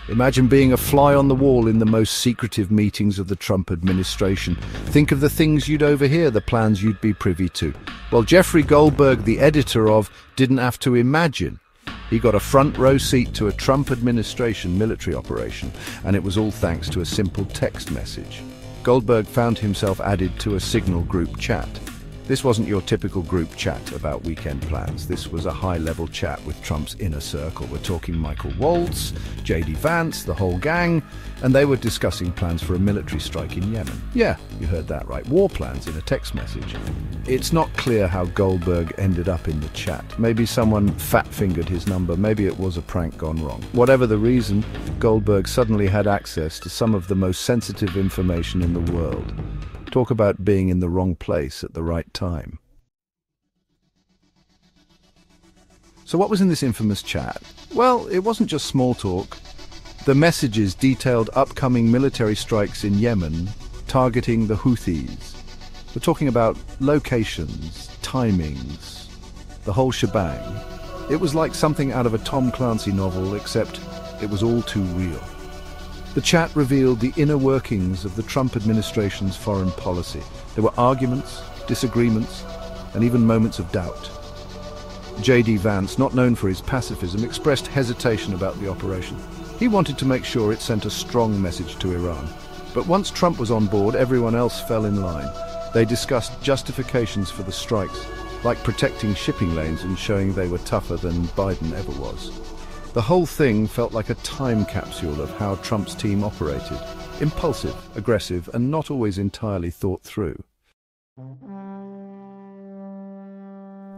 Imagine being a fly on the wall in the most secretive meetings of the Trump administration. Think of the things you'd overhear, the plans you'd be privy to. Well, Jeffrey Goldberg, the editor of, didn't have to imagine. He got a front row seat to a Trump administration military operation, and it was all thanks to a simple text message. Goldberg found himself added to a Signal group chat. This wasn't your typical group chat about weekend plans. This was a high-level chat with Trump's inner circle. We're talking Michael Waltz, J.D. Vance, the whole gang, and they were discussing plans for a military strike in Yemen. Yeah, you heard that right. War plans in a text message. It's not clear how Goldberg ended up in the chat. Maybe someone fat-fingered his number. Maybe it was a prank gone wrong. Whatever the reason, Goldberg suddenly had access to some of the most sensitive information in the world. Talk about being in the wrong place at the right time. So what was in this infamous chat? Well, it wasn't just small talk. The messages detailed upcoming military strikes in Yemen targeting the Houthis. We're talking about locations, timings, the whole shebang. It was like something out of a Tom Clancy novel, except it was all too real. The chat revealed the inner workings of the Trump administration's foreign policy. There were arguments, disagreements, and even moments of doubt. J.D. Vance, not known for his pacifism, expressed hesitation about the operation. He wanted to make sure it sent a strong message to Iran. But once Trump was on board, everyone else fell in line. They discussed justifications for the strikes, like protecting shipping lanes and showing they were tougher than Biden ever was. The whole thing felt like a time capsule of how Trump's team operated. Impulsive, aggressive, and not always entirely thought through.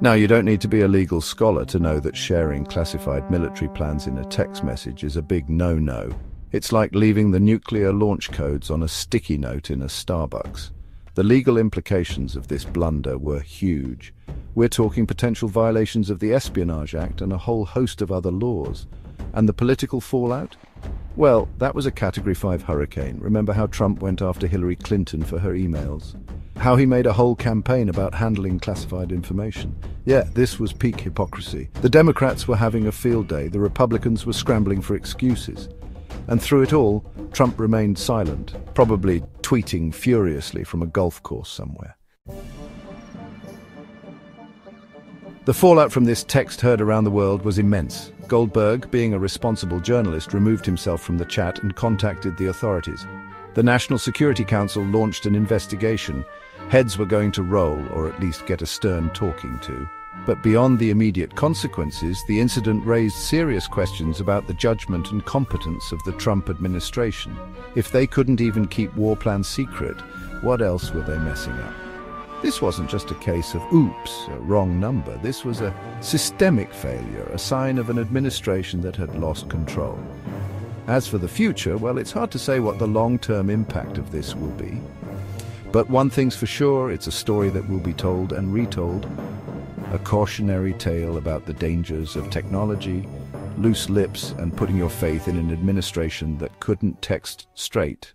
Now, you don't need to be a legal scholar to know that sharing classified military plans in a text message is a big no-no. It's like leaving the nuclear launch codes on a sticky note in a Starbucks. The legal implications of this blunder were huge. We're talking potential violations of the Espionage Act and a whole host of other laws. And the political fallout? Well, that was a Category 5 hurricane. Remember how Trump went after Hillary Clinton for her emails? How he made a whole campaign about handling classified information? Yeah, this was peak hypocrisy. The Democrats were having a field day. The Republicans were scrambling for excuses. And through it all, Trump remained silent, probably tweeting furiously from a golf course somewhere. The fallout from this text heard around the world was immense. Goldberg, being a responsible journalist, removed himself from the chat and contacted the authorities. The National Security Council launched an investigation. Heads were going to roll, or at least get a stern talking to. But beyond the immediate consequences, the incident raised serious questions about the judgment and competence of the Trump administration. If they couldn't even keep war plans secret, what else were they messing up? This wasn't just a case of, oops, a wrong number. This was a systemic failure, a sign of an administration that had lost control. As for the future, well, it's hard to say what the long-term impact of this will be. But one thing's for sure, it's a story that will be told and retold. A cautionary tale about the dangers of technology, loose lips, and putting your faith in an administration that couldn't text straight.